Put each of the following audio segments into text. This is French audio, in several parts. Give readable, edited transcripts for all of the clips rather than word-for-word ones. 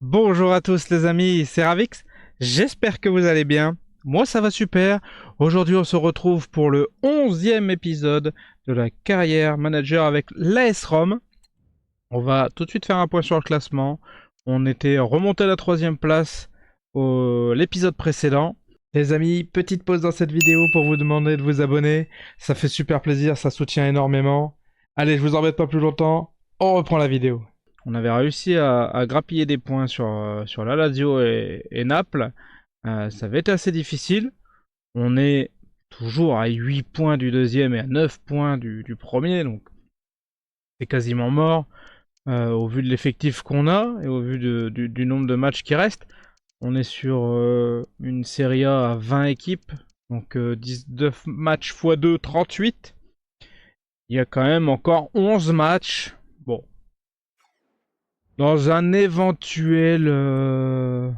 Bonjour à tous les amis, c'est Ravix, j'espère que vous allez bien, moi ça va super. Aujourd'hui on se retrouve pour le 11e épisode de la carrière manager avec l'AS Rome. On va tout de suite faire un point sur le classement. On était remonté à la 3e place l'épisode précédent. Les amis, petite pause dans cette vidéo pour vous demander de vous abonner, ça fait super plaisir, ça soutient énormément. Allez, je vous embête pas plus longtemps, on reprend la vidéo. On avait réussi à grappiller des points sur la Lazio et Naples. Ça avait été assez difficile. On est toujours à 8 points du deuxième et à 9 points du premier, donc c'est quasiment mort. Au vu de l'effectif qu'on a et au vu du nombre de matchs qui restent. On est sur une Serie A à 20 équipes, donc 19 matchs x 2, 38. Il y a quand même encore 11 matchs. Bon, dans un éventuel, je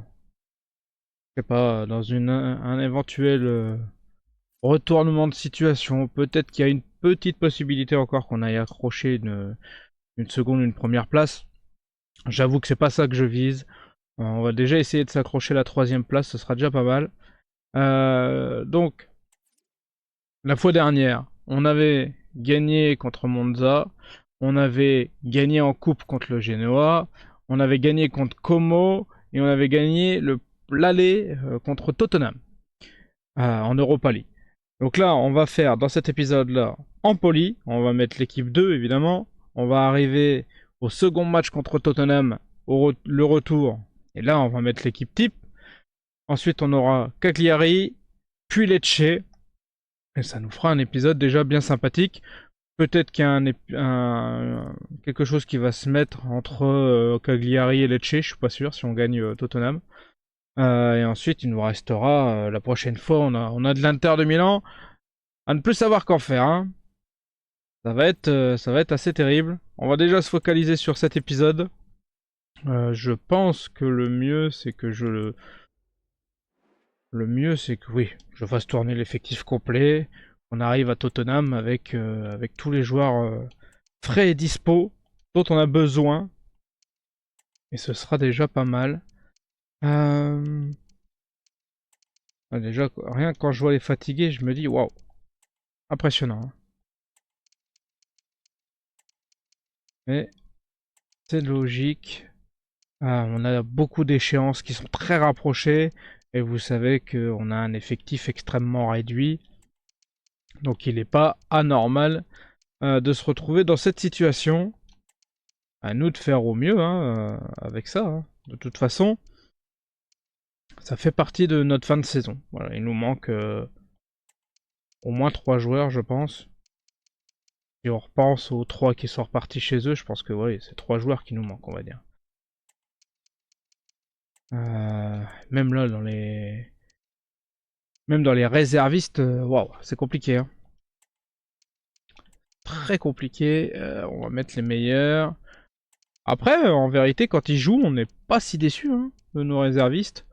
sais pas, dans un éventuel retournement de situation, peut-être qu'il y a une petite possibilité encore qu'on aille accrocher une seconde, une première place. J'avoue que c'est pas ça que je vise. On va déjà essayer de s'accrocher à la 3e place, ce sera déjà pas mal. Donc, la fois dernière, on avait gagné contre Monza, on avait gagné en coupe contre le Genoa, on avait gagné contre Como et on avait gagné l'aller contre Tottenham en Europa League. Donc là, on va faire dans cet épisode-là Empoli, on va mettre l'équipe 2 évidemment, on va arriver au second match contre Tottenham, le retour, et là on va mettre l'équipe type. Ensuite on aura Cagliari, puis Lecce, et ça nous fera un épisode déjà bien sympathique. Peut-être qu'il y a quelque chose qui va se mettre entre Cagliari et Lecce, je suis pas sûr si on gagne Tottenham. Et ensuite, il nous restera la prochaine fois, on a de l'Inter de Milan à ne plus savoir qu'en faire. Hein. Ça va être assez terrible. On va déjà se focaliser sur cet épisode. Je pense que le mieux, c'est que oui, je fasse tourner l'effectif complet. On arrive à Tottenham avec tous les joueurs frais et dispo dont on a besoin. Et ce sera déjà pas mal. Euh... Déjà, rien que quand je vois les fatigués, je me dis waouh, impressionnant. Hein. Mais c'est logique. On a beaucoup d'échéances qui sont très rapprochées. Et vous savez qu'on a un effectif extrêmement réduit. Donc il n'est pas anormal de se retrouver dans cette situation. À nous de faire au mieux avec ça. Hein. De toute façon, ça fait partie de notre fin de saison. Voilà, il nous manque au moins 3 joueurs, je pense. Si on repense aux 3 qui sont repartis chez eux, je pense que oui, c'est 3 joueurs qui nous manquent, on va dire. Même là, même dans les réservistes, waouh, c'est compliqué. Hein. Très compliqué. On va mettre les meilleurs. Après, en vérité, quand ils jouent, on n'est pas si déçus hein, de nos réservistes.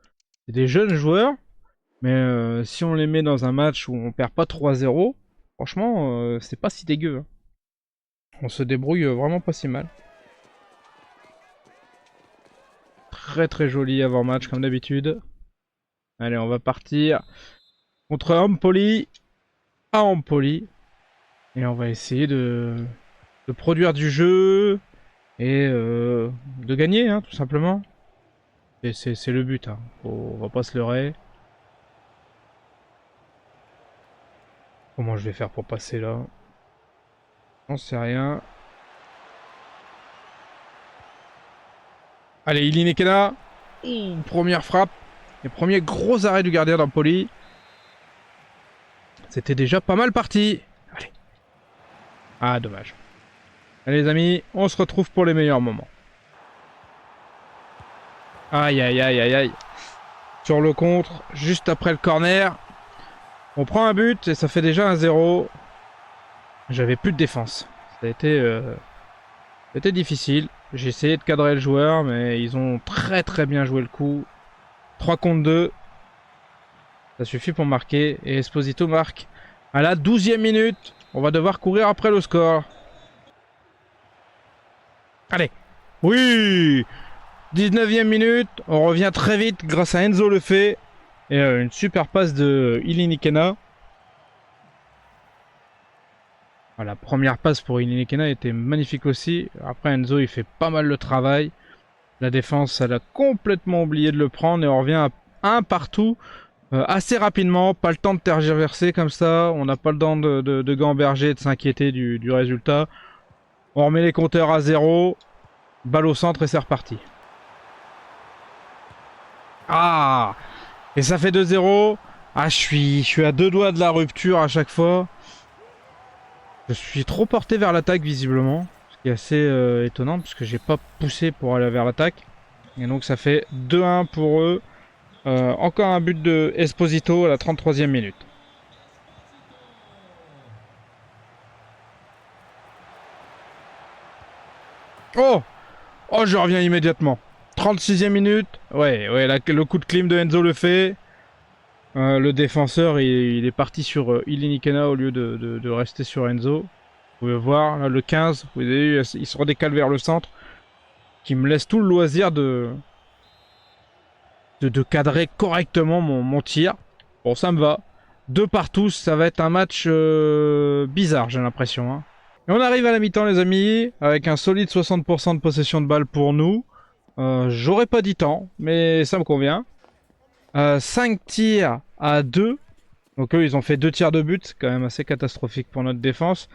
C'est des jeunes joueurs, mais si on les met dans un match où on perd pas 3-0, franchement, c'est pas si dégueu. Hein. On se débrouille vraiment pas si mal. Très très joli avant-match comme d'habitude. Allez, on va partir contre Empoli à Empoli. Et on va essayer de produire du jeu et de gagner, hein, tout simplement. Et c'est le but, hein. On va pas se leurrer. Comment je vais faire pour passer là? J'en sais rien. Allez, Ili Nekena. Première frappe. Les premiers gros arrêts du gardien d'Empoli. C'était déjà pas mal parti. Allez. Ah, dommage. Allez les amis, on se retrouve pour les meilleurs moments. Aïe aïe aïe aïe aïe. Sur le contre, juste après le corner. On prend un but et ça fait déjà un 0. J'avais plus de défense. Ça a été difficile. J'ai essayé de cadrer le joueur, mais ils ont très très bien joué le coup. 3 contre 2. Ça suffit pour marquer. Et Esposito marque à la 12e minute. On va devoir courir après le score. Allez. Oui. 19e minute, on revient très vite grâce à Enzo Lefebvre. Et une super passe de Ilinikena. La première passe pour Ilinikena était magnifique aussi. Après Enzo il fait pas mal le travail. La défense elle a complètement oublié de le prendre et on revient à un partout. Assez rapidement, pas le temps de tergiverser comme ça, on n'a pas le temps de gamberger et de s'inquiéter du résultat. On remet les compteurs à 0, balle au centre et c'est reparti. Ah! Et ça fait 2-0. Ah, je suis à deux doigts de la rupture à chaque fois. Je suis trop porté vers l'attaque visiblement, ce qui est assez étonnant parce que j'ai pas poussé pour aller vers l'attaque. Et donc ça fait 2-1 pour eux. Encore un but de Esposito à la 33e minute. Oh! Oh, je reviens immédiatement. 36e minute. Ouais, le coup de clim de Enzo le fait. Le défenseur, il est parti sur Ilinikena au lieu de rester sur Enzo. Vous pouvez voir, là, le 15, vous avez vu, il se redécale vers le centre. Qui me laisse tout le loisir de cadrer correctement mon tir. Bon, ça me va. Deux partout, ça va être un match bizarre, j'ai l'impression. Hein. Et on arrive à la mi-temps, les amis, avec un solide 60% de possession de balle pour nous. J'aurais pas dit tant, mais ça me convient. 5 tirs à 2. Donc eux, ils ont fait 2 tirs de but. C'est quand même assez catastrophique pour notre défense.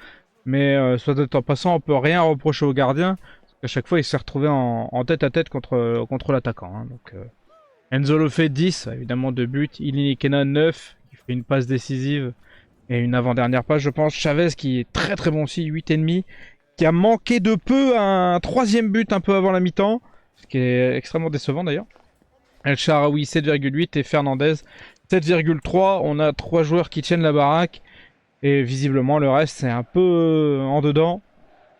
Mais soit de temps passant, on peut rien reprocher au gardien. Parce qu'à chaque fois, il s'est retrouvé en tête à tête contre l'attaquant. Hein. Donc, Enzo le fait 10, évidemment 2 buts. Ilinikena 9, qui fait une passe décisive. Et une avant-dernière passe, je pense. Chavez, qui est très très bon aussi, 8,5. Qui a manqué de peu un troisième but un peu avant la mi-temps. Ce qui est extrêmement décevant d'ailleurs. El Shaarawy 7,8 et Fernandez 7,3. On a 3 joueurs qui tiennent la baraque. Et visiblement le reste c'est un peu en dedans.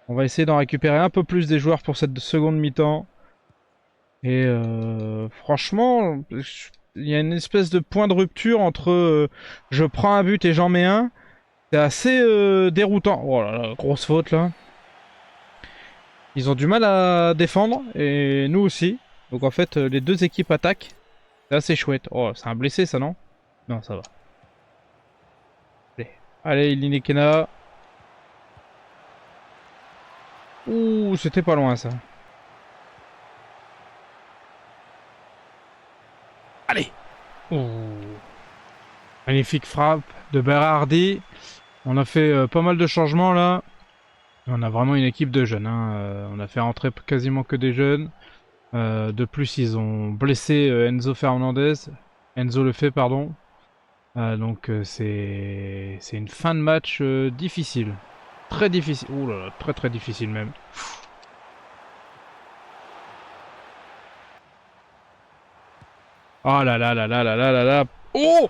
On va essayer d'en récupérer un peu plus des joueurs pour cette seconde mi-temps. Et franchement, il y a une espèce de point de rupture entre je prends un but et j'en mets un. C'est assez déroutant. Oh là là, grosse faute là. Ils ont du mal à défendre et nous aussi. Donc en fait, les deux équipes attaquent. C'est assez chouette. Oh, c'est un blessé ça, non? Non, ça va. Allez, allez Ilinikena. Ouh, c'était pas loin ça. Allez. Ouh. Magnifique frappe de Berardi. On a fait pas mal de changements là. On a vraiment une équipe de jeunes. Hein. On a fait rentrer quasiment que des jeunes. De plus, ils ont blessé Enzo Fernandez. Enzo le fait, pardon. Donc c'est une fin de match difficile. Très difficile. Ouh là là, très très difficile même. Oh là là là là là là là là. Oh!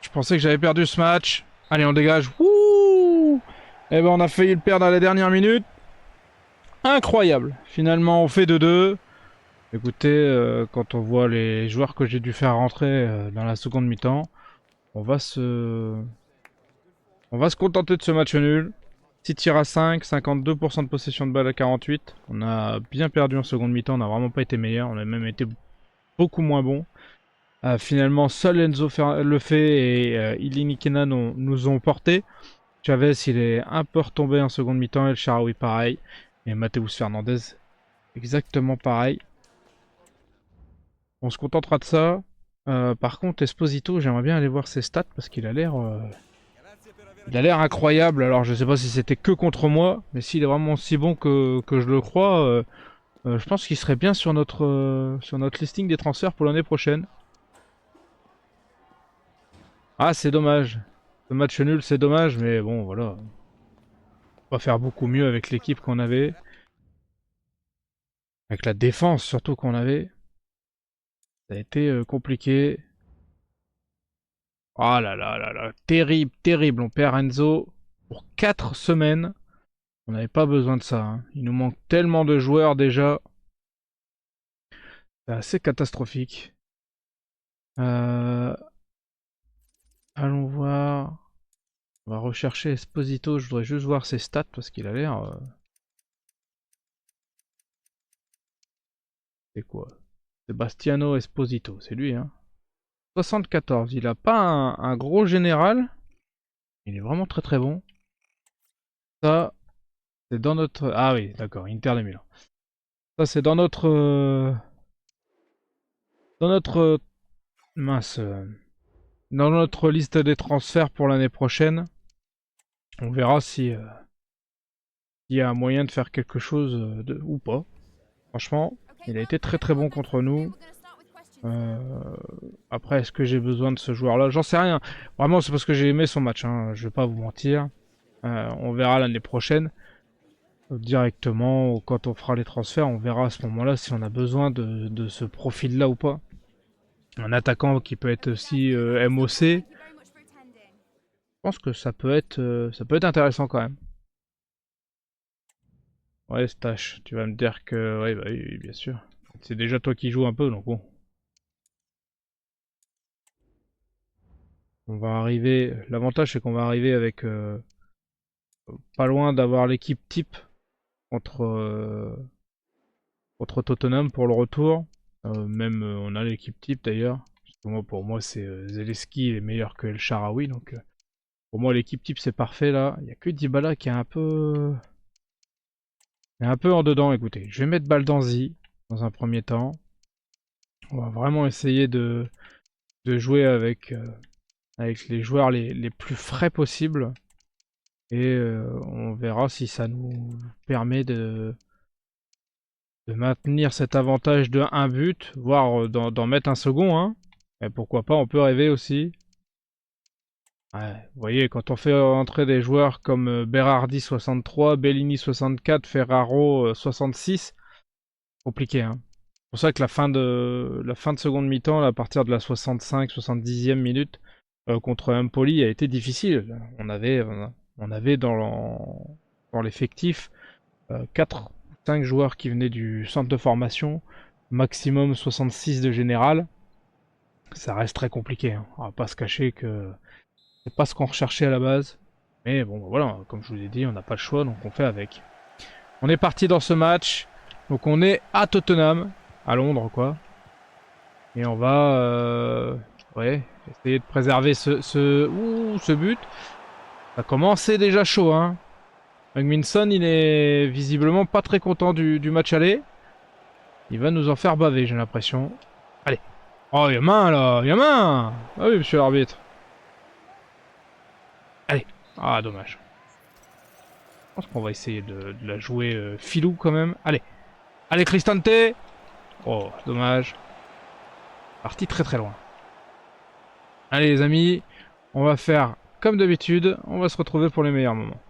Je pensais que j'avais perdu ce match. Allez, on dégage. Ouh! Eh ben, on a failli le perdre à la dernière minute. Incroyable. Finalement, on fait 2-2. Écoutez, quand on voit les joueurs que j'ai dû faire rentrer dans la seconde mi-temps, on va se... on va se contenter de ce match nul. 6 tirs à 5, 52% de possession de balle à 48. On a bien perdu en seconde mi-temps, on n'a vraiment pas été meilleur, on a même été beaucoup moins bon. Finalement, seul Enzo le fait et Ilinikena nous ont porté. Chavez, il est un peu retombé en seconde mi-temps, El Shaarawy pareil. Et Mateus Fernandez, exactement pareil. On se contentera de ça. Par contre, Esposito, j'aimerais bien aller voir ses stats parce qu'il a l'air... il a l'air incroyable. Alors, je sais pas si c'était que contre moi, mais s'il est vraiment si bon que je le crois, je pense qu'il serait bien sur notre listing des transferts pour l'année prochaine. Ah, c'est dommage. Ce match nul, c'est dommage, mais bon, voilà. On va faire beaucoup mieux avec l'équipe qu'on avait. Avec la défense, surtout qu'on avait. Ça a été compliqué. Oh là là là là. Terrible, terrible. On perd Enzo pour 4 semaines. On n'avait pas besoin de ça. Hein. Il nous manque tellement de joueurs déjà. C'est assez catastrophique. Euh... Allons voir. On va rechercher Esposito. Je voudrais juste voir ses stats parce qu'il a l'air... C'est quoi? Sebastiano Esposito, c'est lui, hein. 74, il a pas un gros général. Il est vraiment très très bon. Ça, c'est dans notre... Ah oui, d'accord, Inter de Milan. Ça, c'est dans notre... Dans notre... Mince. Dans notre liste des transferts pour l'année prochaine. On verra si... il y a un moyen de faire quelque chose ou pas. Franchement, il a été très très bon contre nous. Après, est-ce que j'ai besoin de ce joueur-là? J'en sais rien. Vraiment, c'est parce que j'ai aimé son match. Hein. Je vais pas vous mentir. On verra l'année prochaine. Directement, ou quand on fera les transferts, on verra à ce moment-là si on a besoin de ce profil-là ou pas. Un attaquant qui peut être aussi MOC. Je pense que ça peut être intéressant quand même. Ouais, Stash, tu vas me dire que... Ouais, bah oui, bien sûr. C'est déjà toi qui joues un peu, donc bon. On va arriver... L'avantage, c'est qu'on va arriver avec... pas loin d'avoir l'équipe type contre, contre Tottenham pour le retour. Même, on a l'équipe type d'ailleurs. Pour moi, c'est Zeleski est meilleur que El Shaarawy, donc... pour moi, l'équipe type, c'est parfait, là. Il n'y a que Dybala qui est un peu... Il est un peu en dedans, écoutez. Je vais mettre Baldanzi dans un premier temps. On va vraiment essayer de jouer avec les joueurs les plus frais possibles. Et on verra si ça nous permet de maintenir cet avantage de 1 but, voire d'en mettre un second. Hein. Et pourquoi pas, on peut rêver aussi. Ouais, vous voyez, quand on fait entrer des joueurs comme Berardi 63, Bellini 64, Ferraro 66, compliqué. Hein. C'est pour ça que la fin de seconde mi-temps, à partir de la 65-70e minute, contre Empoli a été difficile. On avait dans l'effectif 4 ou 5 joueurs qui venaient du centre de formation, maximum 66 de général. Ça reste très compliqué. Hein. On va pas se cacher que c'est pas ce qu'on recherchait à la base. Mais bon, voilà, comme je vous ai dit, on n'a pas le choix, donc on fait avec. On est parti dans ce match. Donc on est à Tottenham, à Londres, quoi. Et on va ouais, essayer de préserver ce but. Ça a commencé déjà chaud, hein. Minson, il est visiblement pas très content du match aller. Il va nous en faire baver, j'ai l'impression. Allez. Oh, il y a main, là. Il y a main. Ah oui, monsieur l'arbitre. Allez. Ah, dommage. Je pense qu'on va essayer de la jouer filou, quand même. Allez. Allez, Cristante. Oh, dommage. Parti très très loin. Allez, les amis. On va faire comme d'habitude. On va se retrouver pour les meilleurs moments.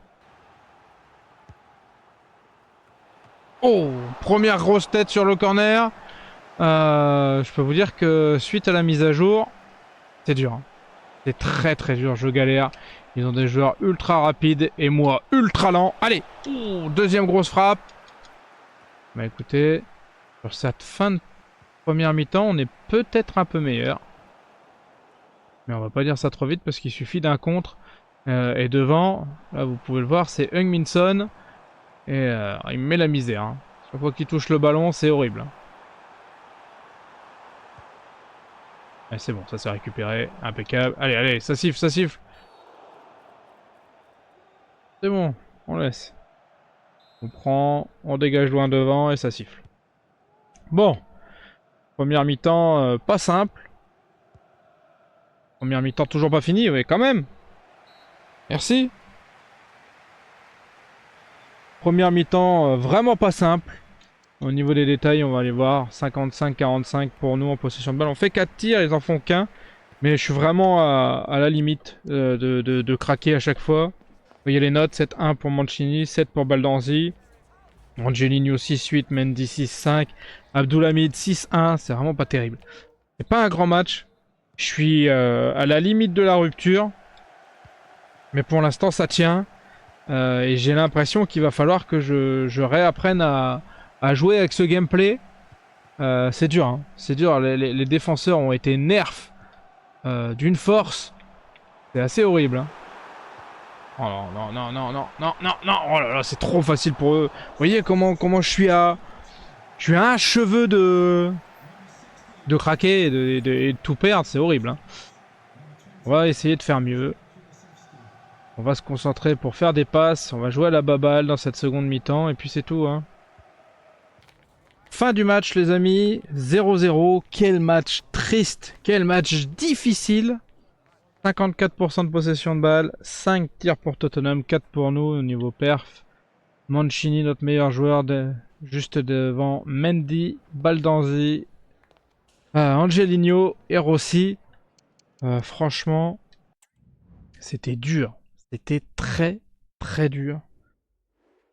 Oh, première grosse tête sur le corner. Je peux vous dire que suite à la mise à jour, c'est dur. Hein. C'est très très dur, je galère. Ils ont des joueurs ultra rapides et moi ultra lent. Allez, deuxième grosse frappe. Bah écoutez, sur cette fin de première mi-temps, on est peut-être un peu meilleur. Mais on va pas dire ça trop vite parce qu'il suffit d'un contre. Et devant, là vous pouvez le voir, c'est Heung-min Son. Et il me met la misère. Hein. Chaque fois qu'il touche le ballon, c'est horrible. Et c'est bon, ça s'est récupéré. Impeccable. Allez, allez, ça siffle, ça siffle. C'est bon, on laisse. On prend, on dégage loin devant et ça siffle. Bon. Première mi-temps, pas simple. Première mi-temps toujours pas finie, mais quand même. Merci. Première mi-temps, vraiment pas simple. Au niveau des détails, on va aller voir. 55-45 pour nous en possession de balle. On fait 4 tirs, ils en font qu'un. Mais je suis vraiment à la limite de craquer à chaque fois. Vous voyez les notes, 7-1 pour Mancini, 7 pour Baldanzi. Angelino 6-8, Mendy 6-5. Abdulhamid 6-1, c'est vraiment pas terrible. C'est pas un grand match. Je suis à la limite de la rupture. Mais pour l'instant, ça tient. Et j'ai l'impression qu'il va falloir que je réapprenne à jouer avec ce gameplay. C'est dur, hein. C'est dur. Les défenseurs ont été nerfs d'une force. C'est assez horrible. Hein. Oh non, non, non, non, non, non, non, non. Oh là là, c'est trop facile pour eux. Vous voyez comment je suis à Je suis à un cheveu de craquer et de tout perdre, c'est horrible. Hein. On va essayer de faire mieux. On va se concentrer pour faire des passes. On va jouer à la baballe dans cette seconde mi-temps. Et puis c'est tout. Hein. Fin du match les amis. 0-0. Quel match triste. Quel match difficile. 54% de possession de balle. 5 tirs pour Tottenham. 4 pour nous au niveau perf. Mancini notre meilleur joueur. Juste devant Mendy. Baldanzi. Angelino et Rossi. Franchement. C'était dur. C'était très très dur.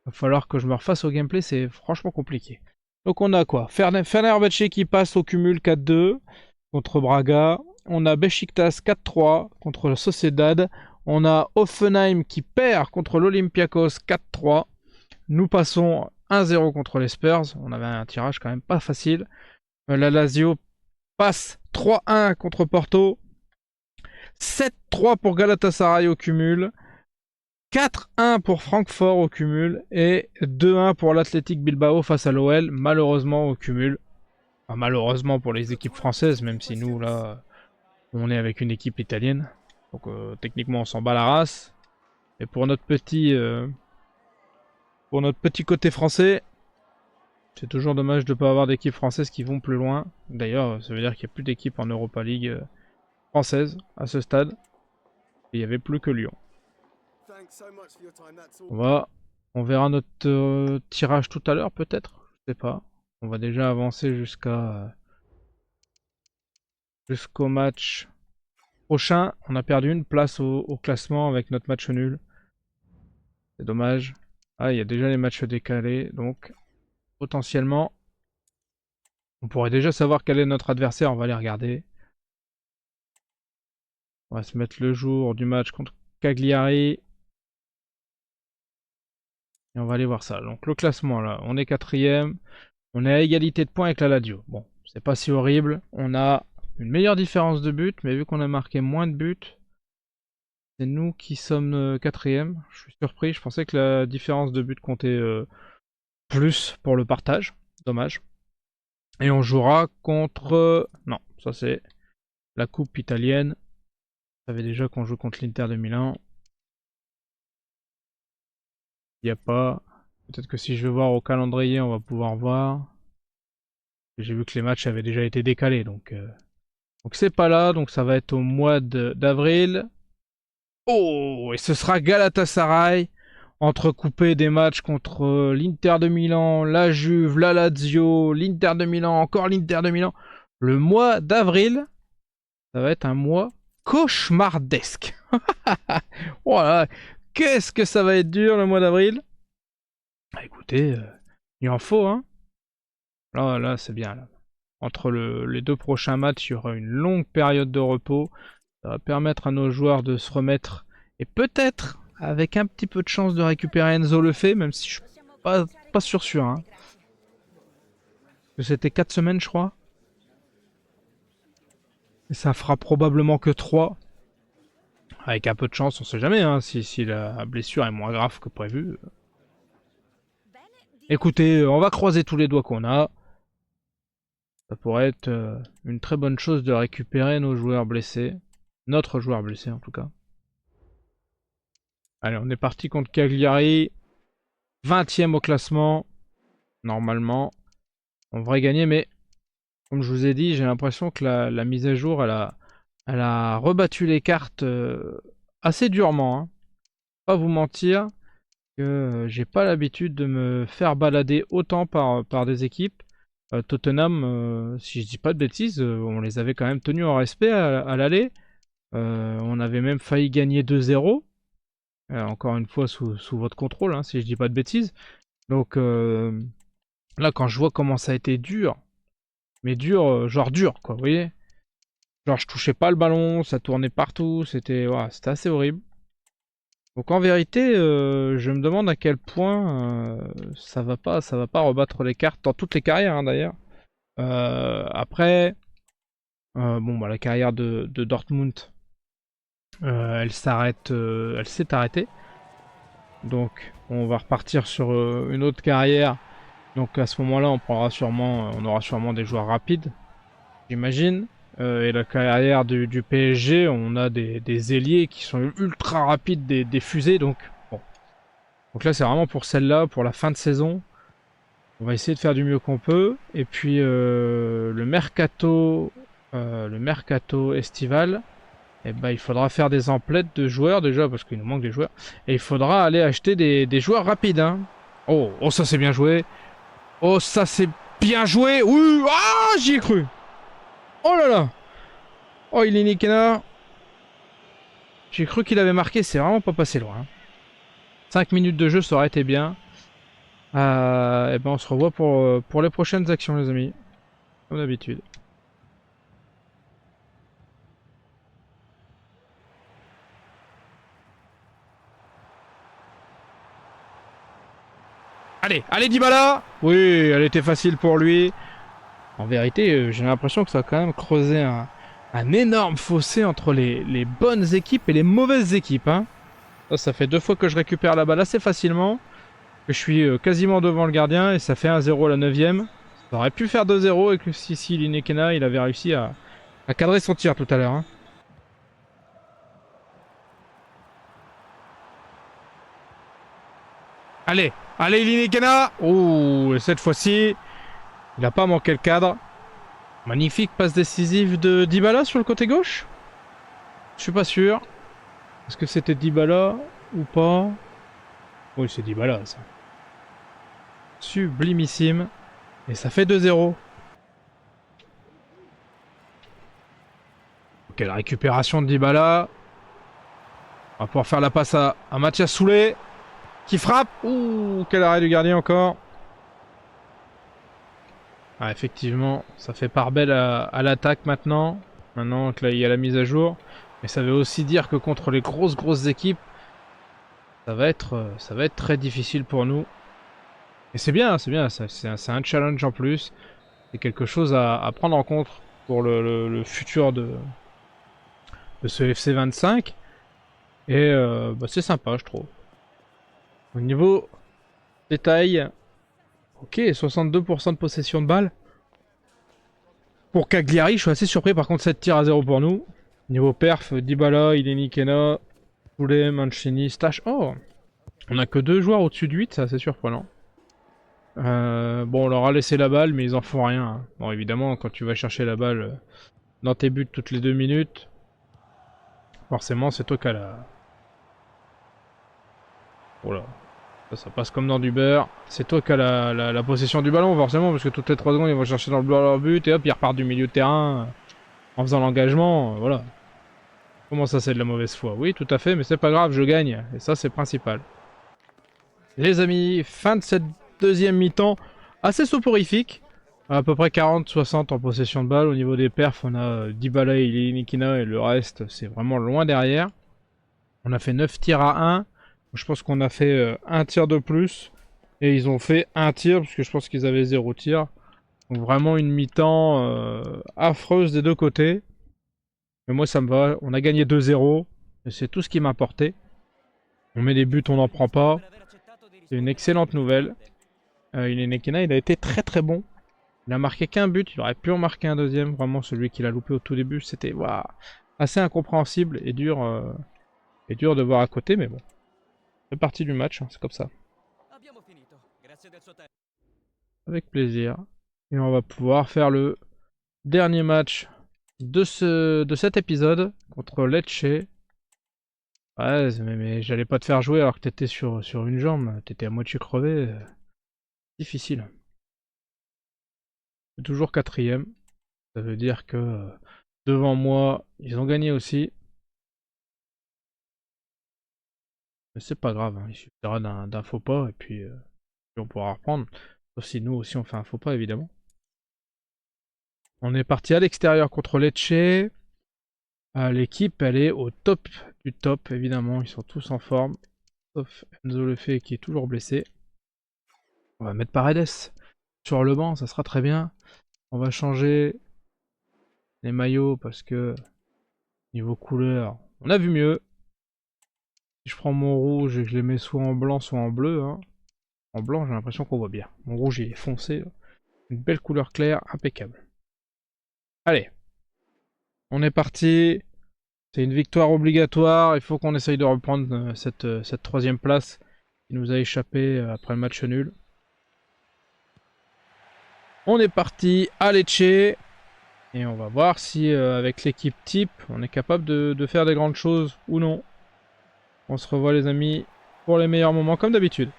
Va falloir que je me refasse au gameplay, c'est franchement compliqué. Donc on a quoi? Fenerbahçe qui passe au cumul 4-2 contre Braga. On a Beşiktaş 4-3 contre Sociedad. On a Hoffenheim qui perd contre l'Olympiakos 4-3. Nous passons 1-0 contre les Spurs. On avait un tirage quand même pas facile. La Lazio passe 3-1 contre Porto. 7-3 pour Galatasaray au cumul. 4-1 pour Francfort au cumul et 2-1 pour l'Athletic Bilbao face à l'OL, malheureusement au cumul. Enfin, malheureusement pour les équipes françaises, même si nous là on est avec une équipe italienne. Donc techniquement on s'en bat la race. Et pour notre petit côté français, c'est toujours dommage de ne pas avoir d'équipes françaises qui vont plus loin. D'ailleurs, ça veut dire qu'il n'y a plus d'équipes en Europa League française à ce stade. Et il n'y avait plus que Lyon. On verra notre tirage tout à l'heure peut-être. Je sais pas. On va déjà avancer jusqu'au match prochain. On a perdu une place au classement avec notre match nul. C'est dommage. Ah, il y a déjà les matchs décalés. Donc, potentiellement, on pourrait déjà savoir quel est notre adversaire. On va les regarder. On va se mettre le jour du match contre Cagliari. Et on va aller voir ça. Donc, le classement, là, on est 4ème. On est à égalité de points avec la Lazio. Bon, c'est pas si horrible. On a une meilleure différence de but, mais vu qu'on a marqué moins de buts, c'est nous qui sommes 4ème. Je suis surpris, je pensais que la différence de but comptait plus pour le partage. Dommage. Et on jouera contre... Non, ça c'est la coupe italienne. Je savais déjà qu'on joue contre l'Inter de Milan. Il n'y a pas... Peut-être que si je vais voir au calendrier, on va pouvoir voir. J'ai vu que les matchs avaient déjà été décalés, donc c'est pas là, donc ça va être au mois d'avril. Oh, et ce sera Galatasaray, entrecoupé des matchs contre l'Inter de Milan, la Juve, la Lazio, l'Inter de Milan, encore l'Inter de Milan. Le mois d'avril, ça va être un mois cauchemardesque. Voilà, qu'est-ce que ça va être dur le mois d'avril. Écoutez, il en faut, hein. Là, c'est bien. Là. Entre les deux prochains matchs, il y aura une longue période de repos. Ça va permettre à nos joueurs de se remettre. Et peut-être, avec un petit peu de chance, de récupérer Enzo Lefebvre, même si je suis pas sûr. Hein. Que c'était 4 semaines, je crois. Et ça fera probablement que 3. Avec un peu de chance, on sait jamais, hein, si la blessure est moins grave que prévu. Écoutez, on va croiser tous les doigts qu'on a. Ça pourrait être une très bonne chose de récupérer nos joueurs blessés. Notre joueur blessé en tout cas. Allez, on est parti contre Cagliari. 20ème au classement. Normalement, on devrait gagner, mais comme je vous ai dit, j'ai l'impression que la mise à jour, elle a rebattu les cartes assez durement. Hein. Pas vous mentir que j'ai pas l'habitude de me faire balader autant par des équipes. Tottenham, si je dis pas de bêtises, on les avait quand même tenus en respect à l'aller. On avait même failli gagner 2-0. Encore une fois sous votre contrôle, hein, si je dis pas de bêtises. Donc là, quand je vois comment ça a été dur, mais dur, genre dur, quoi, vous voyez. Genre je touchais pas le ballon, ça tournait partout, c'était assez horrible. Donc en vérité, je me demande à quel point ça va pas rebattre les cartes dans toutes les carrières, hein, d'ailleurs. Après, bon, bah, la carrière de Dortmund, elle s'est arrêtée. Donc, on va repartir sur une autre carrière. Donc à ce moment-là, on aura sûrement des joueurs rapides, j'imagine. Et la carrière du PSG, on a des ailiers qui sont ultra rapides, des fusées. Donc, bon. Donc là, c'est vraiment pour celle-là, pour la fin de saison. On va essayer de faire du mieux qu'on peut. Et puis le mercato estival, eh ben, il faudra faire des emplettes de joueurs déjà, parce qu'il nous manque des joueurs. Et il faudra aller acheter des joueurs rapides. Hein. Oh, oh, ça c'est bien joué. Oh, ça c'est bien joué. Oui, ah, j'y ai cru. Oh là là. Oh, il est Nikena. J'ai cru qu'il avait marqué, c'est vraiment pas passé loin. 5 minutes de jeu, ça aurait été bien. Et ben on se revoit pour les prochaines actions, les amis. Comme d'habitude. Allez, allez Dybala. Oui, elle était facile pour lui. En vérité, j'ai l'impression que ça a quand même creusé un énorme fossé entre les bonnes équipes et les mauvaises équipes. Hein. Ça fait 2 fois que je récupère la balle assez facilement. Que je suis quasiment devant le gardien et ça fait 1-0 à la 9ème. Ça aurait pu faire 2-0 et que si Linekena il avait réussi à cadrer son tir tout à l'heure. Hein. Allez, allez Linekena. Oh, et cette fois-ci, il n'a pas manqué le cadre. Magnifique passe décisive de Dybala sur le côté gauche. Je suis pas sûr. Est-ce que c'était Dybala ou pas? Oui, c'est Dybala ça. Sublimissime. Et ça fait 2-0. Ok, la récupération de Dybala. On va pouvoir faire la passe à Mathias Soulé. Qui frappe. Ouh, quel arrêt du gardien encore. Ah, effectivement, ça fait part belle à l'attaque maintenant. Maintenant que là, il y a la mise à jour. Mais ça veut aussi dire que contre les grosses équipes, ça va être très difficile pour nous. Et c'est bien, c'est un challenge en plus. C'est quelque chose à prendre en compte pour le futur de ce FC25. Et bah, c'est sympa, je trouve. Au niveau détail, ok, 62% de possession de balle. Pour Cagliari, je suis assez surpris. Par contre, 7 tirs à 0 pour nous. Niveau perf, Dybala, Ileni Kena, Poulet, Mancini, Stash. Oh, on a que 2 joueurs au-dessus de 8, c'est assez surprenant. Bon, on leur a laissé la balle, mais ils en font rien. Hein. Bon, évidemment, quand tu vas chercher la balle dans tes buts toutes les 2 minutes, forcément, c'est toi qui as la... Oh là, ça passe comme dans du beurre. C'est toi qui as la possession du ballon, forcément, parce que toutes les 3 secondes, ils vont chercher dans leur but, et hop, ils repartent du milieu de terrain en faisant l'engagement. Voilà. Comment ça, c'est de la mauvaise foi? Oui, tout à fait, mais c'est pas grave, je gagne. Et ça, c'est principal. Les amis, fin de cette deuxième mi-temps, assez soporifique. À peu près 40-60 en possession de balle. Au niveau des perfs, on a Dybala et Nikina et le reste, c'est vraiment loin derrière. On a fait 9 tirs à 1. Je pense qu'on a fait un tir de plus. Et ils ont fait un tir, parce que je pense qu'ils avaient 0 tir. Donc vraiment une mi-temps affreuse des deux côtés. Mais moi ça me va, on a gagné 2-0. Et c'est tout ce qui m'importait. On met des buts, on n'en prend pas. C'est une excellente nouvelle. Ilekena, il a été très bon. Il a marqué qu'un but, il aurait pu en marquer un deuxième. Vraiment, celui qu'il a loupé au tout début, c'était assez incompréhensible et dur de voir à côté, mais bon. C'est partie du match, hein, c'est comme ça. Avec plaisir. Et on va pouvoir faire le dernier match de cet épisode contre Lecce. Ouais, mais j'allais pas te faire jouer alors que t'étais sur une jambe. T'étais à moitié crevé. Difficile. C'est toujours 4ème. Ça veut dire que devant moi, ils ont gagné aussi. Mais c'est pas grave, hein. Il suffira d'un faux pas et puis on pourra reprendre. Sauf si nous aussi on fait un faux pas, évidemment. On est parti à l'extérieur contre Lecce. L'équipe, elle est au top du top, évidemment. Ils sont tous en forme. Sauf Enzo Lefebvre qui est toujours blessé. On va mettre Paredes sur le banc, ça sera très bien. On va changer les maillots parce que niveau couleur, on a vu mieux. Si je prends mon rouge et que je les mets soit en blanc, soit en bleu, hein. En blanc, j'ai l'impression qu'on voit bien. Mon rouge, il est foncé. Une belle couleur claire, impeccable. Allez. On est parti. C'est une victoire obligatoire. Il faut qu'on essaye de reprendre cette troisième place qui nous a échappé après le match nul. On est parti à Lecce. Et on va voir si avec l'équipe type, on est capable de faire des grandes choses ou non. On se revoit les amis pour les meilleurs moments comme d'habitude.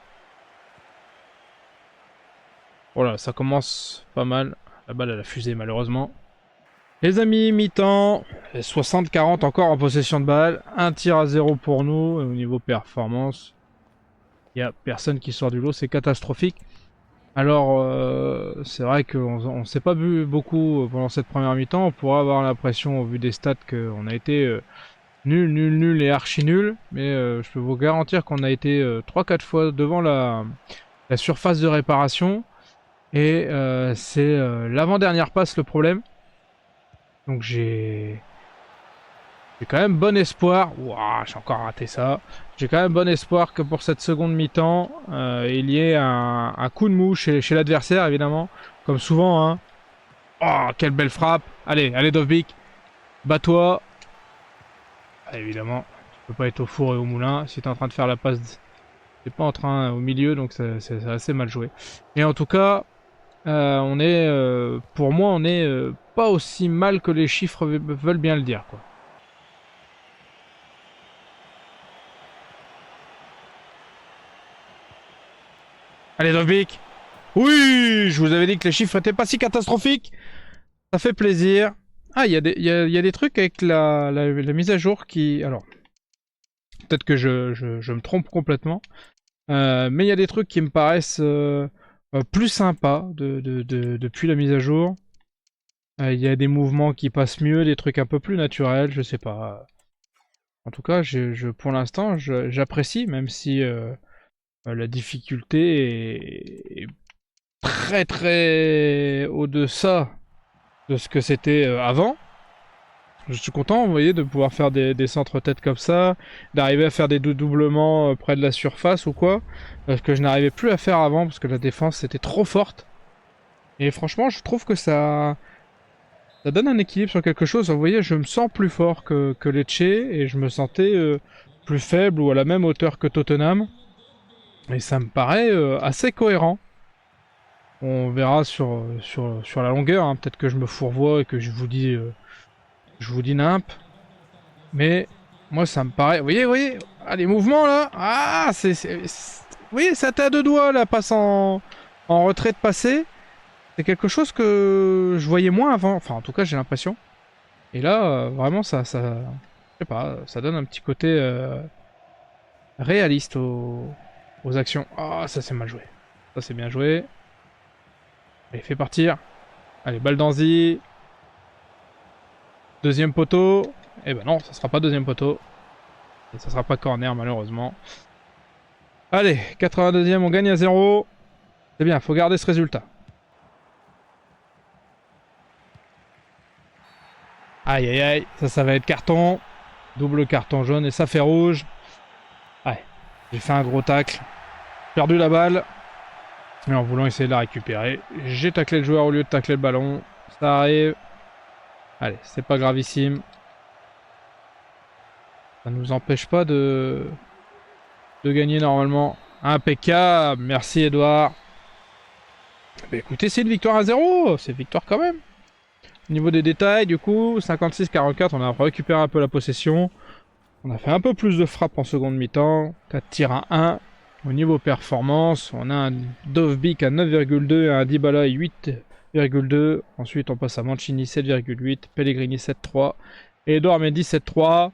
Voilà, ça commence pas mal. La balle elle a fusé malheureusement. Les amis, mi-temps, 60-40 encore en possession de balle. Un tir à 0 pour nous. Et au niveau performance, il n'y a personne qui sort du lot, c'est catastrophique. Alors, c'est vrai qu'on ne s'est pas vu beaucoup pendant cette première mi-temps. On pourrait avoir l'impression, au vu des stats, qu'on a été nul et archi nul. Mais je peux vous garantir qu'on a été 3-4 fois devant la surface de réparation. Et c'est l'avant-dernière passe le problème. Donc j'ai quand même bon espoir. Ouah, j'ai encore raté ça. J'ai quand même bon espoir que pour cette seconde mi-temps, il y ait un coup de mou chez l'adversaire, évidemment. Comme souvent, hein. Oh, quelle belle frappe. Allez, allez Dovbik. Bats-toi. Ah, évidemment, tu peux pas être au four et au moulin. Si t'es en train de faire la passe, t'es pas en train au milieu, donc c'est assez mal joué. Et en tout cas, on est, pour moi, on est pas aussi mal que les chiffres veulent bien le dire, quoi. Allez, Dovbik. Oui, je vous avais dit que les chiffres étaient pas si catastrophiques. Ça fait plaisir. Ah, il y a des trucs avec la mise à jour qui... Alors, peut-être que je me trompe complètement. Mais il y a des trucs qui me paraissent plus sympas depuis la mise à jour. Il y a des mouvements qui passent mieux, des trucs un peu plus naturels, je sais pas. En tout cas, pour l'instant, j'apprécie, même si la difficulté est très très au-deçà de ce que c'était avant. Je suis content, vous voyez, de pouvoir faire des centres-têtes comme ça, d'arriver à faire des doublements près de la surface ou quoi, parce que je n'arrivais plus à faire avant, parce que la défense était trop forte. Et franchement, je trouve que ça donne un équilibre sur quelque chose. Vous voyez, je me sens plus fort que Lecce, et je me sentais plus faible ou à la même hauteur que Tottenham. Et ça me paraît assez cohérent. On verra sur la longueur, hein. Peut-être que je me fourvoie et que je vous dis nimp. Mais moi ça me paraît... Vous voyez, ah, les mouvements là. Ah, vous voyez, ça t'a à deux doigts la passe en retrait de passer. C'est quelque chose que je voyais moins avant. Enfin, en tout cas, j'ai l'impression. Et là, vraiment, je sais pas, ça donne un petit côté réaliste aux actions. Ah, ça c'est mal joué. Ça c'est bien joué. Allez, fais partir. Allez, balle d'Anzi. Deuxième poteau. Eh ben non, ça sera pas deuxième poteau. Et ça sera pas corner, malheureusement. Allez, 82e, on gagne à 0. C'est bien, faut garder ce résultat. Aïe aïe aïe, ça va être carton. Double carton jaune et ça fait rouge. Ouais, j'ai fait un gros tacle. Perdu la balle. Mais en voulant essayer de la récupérer, j'ai taclé le joueur au lieu de tacler le ballon. Ça arrive. Allez, c'est pas gravissime. Ça nous empêche pas de gagner normalement. Impeccable. Merci Edouard. Bah écoutez, c'est une victoire à 0. C'est victoire quand même. Au niveau des détails, du coup, 56-44, on a récupéré un peu la possession. On a fait un peu plus de frappes en seconde mi-temps. 4 tirs à 1. Au niveau performance, on a un Dovbik à 9,2 et un Dybala à 8,2. Ensuite, on passe à Mancini 7,8, Pellegrini 7,3 et Edouard Mendy 7,3.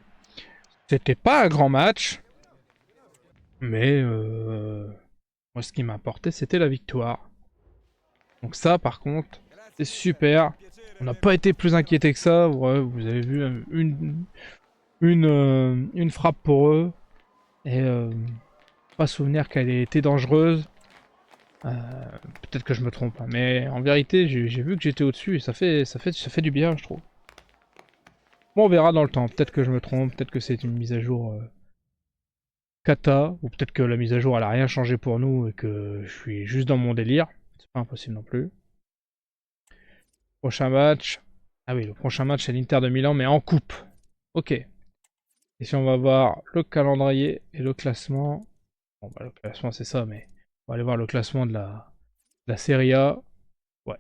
C'était pas un grand match, mais moi, ce qui m'importait, c'était la victoire. Donc ça, par contre, c'est super. On n'a pas été plus inquiété que ça. Ouais, vous avez vu une frappe pour eux. Et pas souvenir qu'elle ait été dangereuse. Peut-être que je me trompe, hein, mais en vérité, j'ai vu que j'étais au-dessus et ça fait du bien, je trouve. Bon, on verra dans le temps. Peut-être que je me trompe, peut-être que c'est une mise à jour cata, ou peut-être que la mise à jour elle a rien changé pour nous et que je suis juste dans mon délire. C'est pas impossible non plus. Prochain match. Ah oui, le prochain match c'est l'Inter de Milan, mais en coupe. Ok. Et si on va voir le calendrier et le classement. Bon bah le classement c'est ça, mais on va aller voir le classement de la Serie A. Ouais.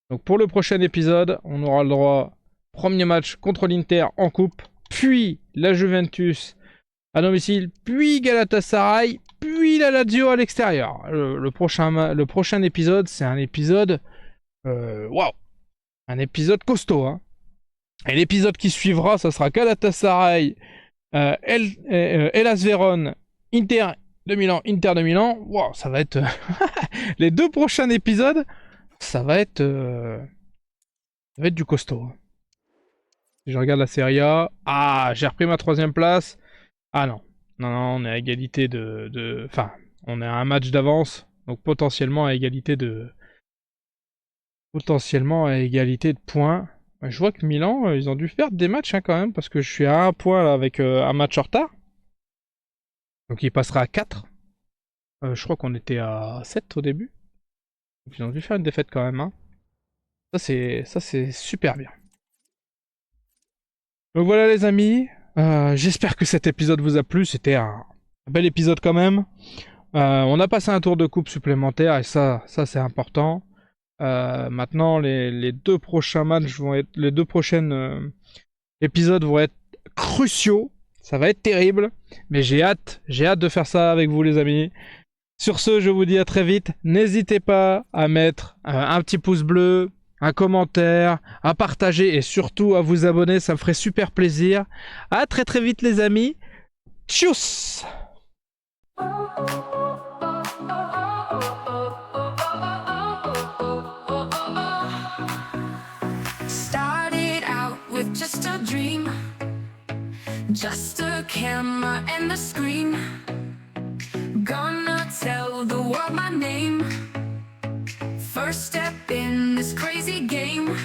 Donc pour le prochain épisode, on aura le droit. Premier match contre l'Inter en coupe, puis la Juventus à domicile, puis Galatasaray, puis la Lazio à l'extérieur. Le prochain épisode, c'est un épisode... Waouh, un épisode costaud. Hein. Et l'épisode qui suivra, ça sera Galatasaray, Hellas Vérone, Inter de Milan. Waouh, ça va être... Les 2 prochains épisodes, ça va être du costaud. Si je regarde la Serie A, ah, j'ai repris ma 3ème place. Ah non, on est à égalité enfin, on est à un match d'avance, donc potentiellement à égalité de points. Je vois que Milan, ils ont dû perdre des matchs hein, quand même, parce que je suis à 1 point là, avec un match en retard. Donc il passera à 4. Je crois qu'on était à 7 au début. Donc ils ont dû faire une défaite quand même. Hein. Ça c'est super bien. Donc voilà les amis, j'espère que cet épisode vous a plu, c'était un bel épisode quand même. On a passé un tour de coupe supplémentaire et ça c'est important. Maintenant les 2 prochains matchs vont être, les 2 prochaines épisodes vont être cruciaux, ça va être terrible, mais j'ai hâte de faire ça avec vous les amis. Sur ce, je vous dis à très vite, n'hésitez pas à mettre un petit pouce bleu, un commentaire, à partager et surtout à vous abonner, ça me ferait super plaisir. À très très vite les amis. Tchuss! Started out with just a dream, just a camera and the screen. Gonna tell the world my name. First step in this crazy game.